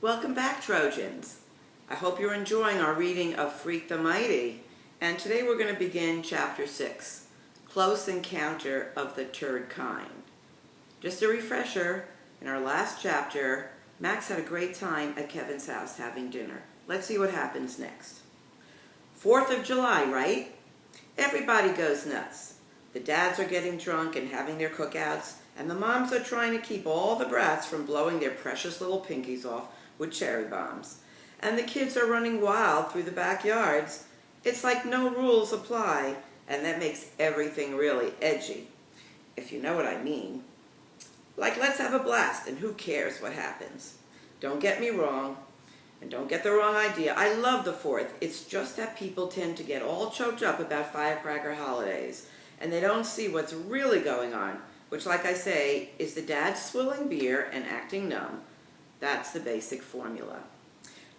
Welcome back, Trojans. I hope you're enjoying our reading of Freak the Mighty. And today we're going to begin Chapter 6, Close Encounter of the Third Kind. Just a refresher, in our last chapter, Max had a great time at Kevin's house having dinner. Let's see what happens next. 4th of July, right? Everybody goes nuts. The dads are getting drunk and having their cookouts, and the moms are trying to keep all the brats from blowing their precious little pinkies off with cherry bombs. And the kids are running wild through the backyards. It's like no rules apply, and that makes everything really edgy, if you know what I mean. Like, let's have a blast, and who cares what happens? Don't get me wrong, and don't get the wrong idea. I love the 4th. It's just that people tend to get all choked up about firecracker holidays, and they don't see what's really going on, which, like I say, is the dad swilling beer and acting numb. That's the basic formula.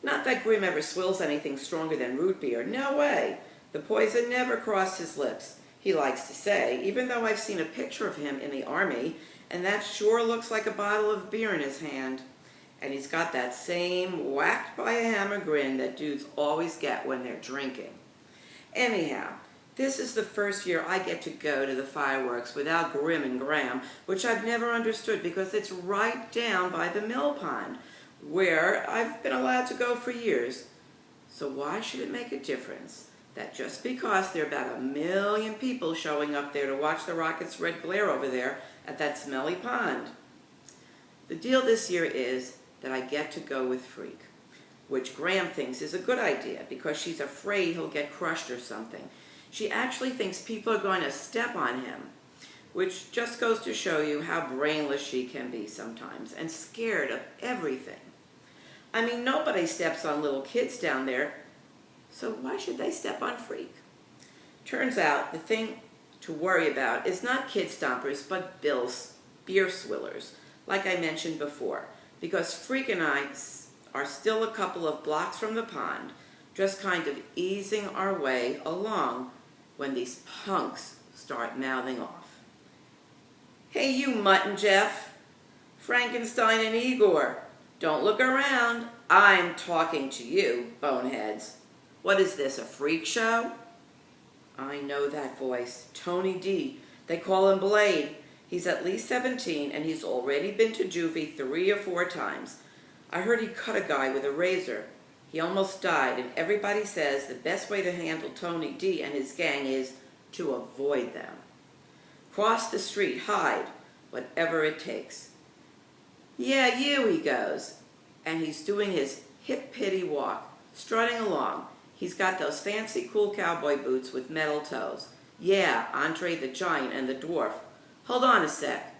Not that Grim ever swills anything stronger than root beer. No way. The poison never crossed his lips, he likes to say, even though I've seen a picture of him in the army, and that sure looks like a bottle of beer in his hand. And he's got that same whacked by a hammer grin that dudes always get when they're drinking. Anyhow, this is the first year I get to go to the fireworks without Grim and Graham, which I've never understood because it's right down by the mill pond, where I've been allowed to go for years. So why should it make a difference that just because there are about 1 million people showing up there to watch the rockets' red glare over there at that smelly pond? The deal this year is that I get to go with Freak, which Graham thinks is a good idea because she's afraid he'll get crushed or something. She actually thinks people are going to step on him, which just goes to show you how brainless she can be sometimes and scared of everything. I mean, nobody steps on little kids down there, so why should they step on Freak? Turns out the thing to worry about is not kid stompers, but beer swillers, like I mentioned before, because Freak and I are still a couple of blocks from the pond, just kind of easing our way along when these punks start mouthing off. Hey, you Mutt and Jeff, Frankenstein and Igor, don't look around. I'm talking to you, boneheads. What is this, a freak show? I know that voice. Tony D. They call him Blade. He's at least 17, and he's already been to juvie 3 or 4 times. I heard he cut a guy with a razor. He almost died, and everybody says the best way to handle Tony D and his gang is to avoid them. Cross the street, hide, whatever it takes. Yeah, you, he goes. And he's doing his hip-pitty walk, strutting along. He's got those fancy cool cowboy boots with metal toes. Yeah, Andre the Giant and the Dwarf. Hold on a sec.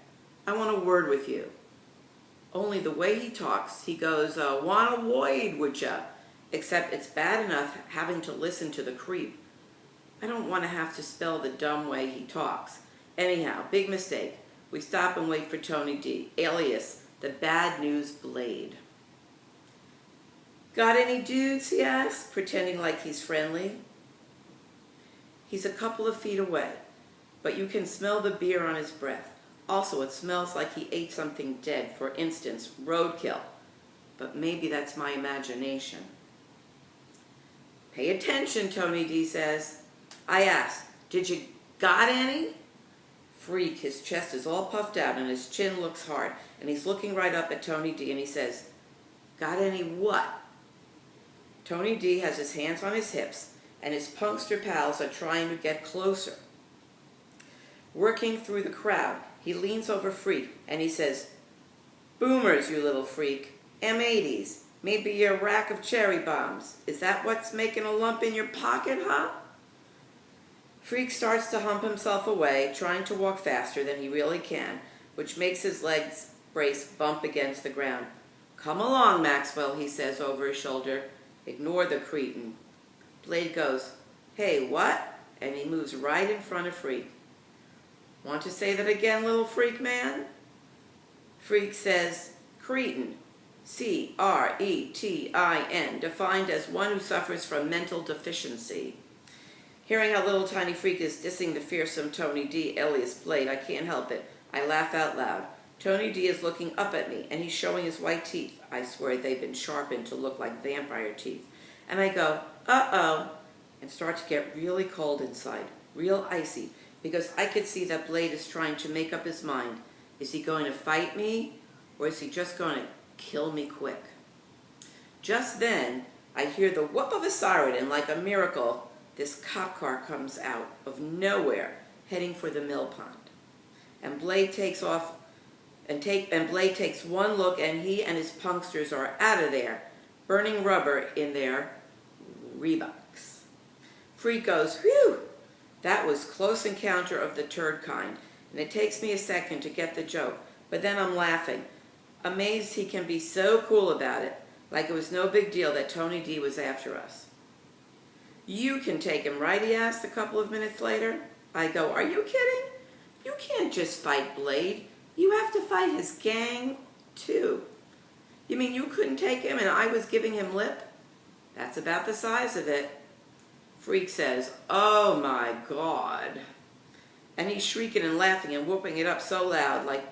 I want a word with you. Only the way he talks, he goes, wanna wade with ya. Except it's bad enough having to listen to the creep. I don't want to have to spell the dumb way he talks. Anyhow, big mistake. We stop and wait for Tony D, alias the Bad News Blade. Got any dudes, he asks, pretending like he's friendly. He's a couple of feet away, but you can smell the beer on his breath. Also, it smells like he ate something dead, for instance, roadkill. But maybe that's my imagination. Pay attention, Tony D says. I ask, did you got any? Freak, his chest is all puffed out and his chin looks hard, and he's looking right up at Tony D and he says, got any what? Tony D has his hands on his hips, and his punkster pals are trying to get closer. Working through the crowd, he leans over Freak and he says, boomers, you little freak. M80s. Maybe a rack of cherry bombs. Is that what's making a lump in your pocket, huh? Freak starts to hump himself away, trying to walk faster than he really can, which makes his legs brace bump against the ground. Come along, Maxwell, he says over his shoulder. Ignore the cretin. Blade goes, hey, what? And he moves right in front of Freak. Want to say that again, little freak man? Freak says, cretin. C-R-E-T-I-N, defined as one who suffers from mental deficiency. Hearing how little tiny Freak is dissing the fearsome Tony D, alias Blade, I can't help it. I laugh out loud. Tony D is looking up at me, and he's showing his white teeth. I swear they've been sharpened to look like vampire teeth. And I go, uh-oh, and start to get really cold inside, real icy, because I could see that Blade is trying to make up his mind. Is he going to fight me, or is he just going to kill me quick? Just then, I hear the whoop of a siren, and like a miracle, this cop car comes out of nowhere, heading for the mill pond. And Blade takes off, and Blade takes one look, and he and his punksters are out of there, burning rubber in their Reeboks. Freak goes, whew! That was close encounter of the turd kind, and it takes me a second to get the joke, but then I'm laughing, amazed he can be so cool about it, like it was no big deal that Tony D was after us. You can take him, right? He asked a couple of minutes later. I go, are you kidding? You can't just fight Blade. You have to fight his gang, too. You mean you couldn't take him and I was giving him lip? That's about the size of it. Freak says, oh my God. And he's shrieking and laughing and whooping it up so loud like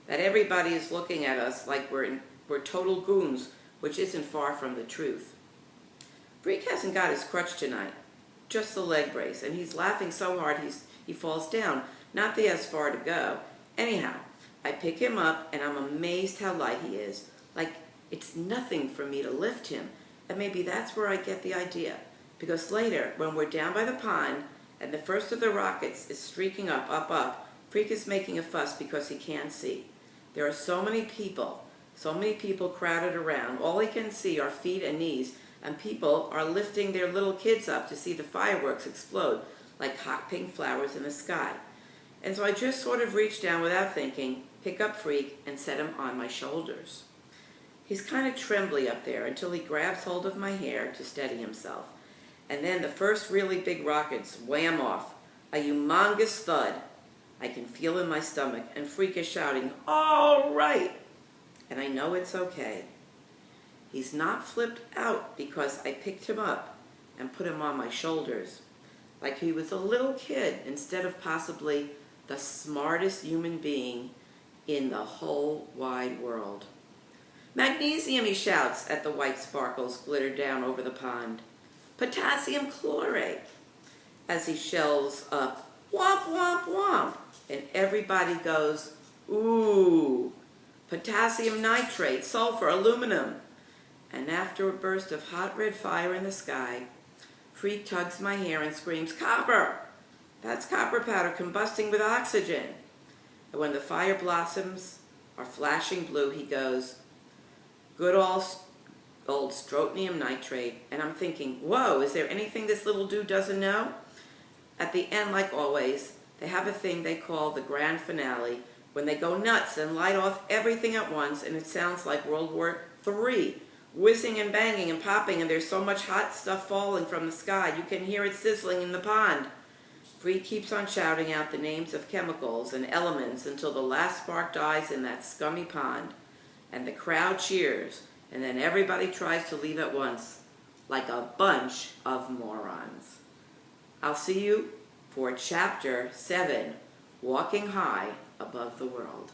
that everybody is looking at us like we're total goons, which isn't far from the truth. Freak hasn't got his crutch tonight, just the leg brace, and he's laughing so hard he falls down. Not that he has far to go. Anyhow, I pick him up, and I'm amazed how light he is. Like, it's nothing for me to lift him. And maybe that's where I get the idea. Because later, when we're down by the pond, and the first of the rockets is streaking up, Freak is making a fuss because he can't see. There are so many people crowded around. All he can see are feet and knees, and people are lifting their little kids up to see the fireworks explode like hot pink flowers in the sky. And so I just sort of reach down without thinking, pick up Freak, and set him on my shoulders. He's kind of trembly up there until he grabs hold of my hair to steady himself. And then the first really big rockets wham off, a humongous thud. I can feel in my stomach, and Freak is shouting, all right! And I know it's okay. He's not flipped out because I picked him up and put him on my shoulders, like he was a little kid instead of possibly the smartest human being in the whole wide world. Magnesium, he shouts at the white sparkles glitter down over the pond. Potassium chlorate, as he shells up, womp, womp, womp, and everybody goes, ooh, potassium nitrate, sulfur, aluminum. And after a burst of hot red fire in the sky, Freak tugs my hair and screams, copper! That's copper powder combusting with oxygen. And when the fire blossoms are flashing blue, he goes, good old strontium nitrate. And I'm thinking, whoa, is there anything this little dude doesn't know? At the end, like always, they have a thing they call the grand finale, when they go nuts and light off everything at once, and it sounds like World War III, whizzing and banging and popping, and there's so much hot stuff falling from the sky, you can hear it sizzling in the pond. Freak keeps on shouting out the names of chemicals and elements until the last spark dies in that scummy pond, and the crowd cheers, and then everybody tries to leave at once, like a bunch of morons. I'll see you for Chapter 7, Walking High Above the World.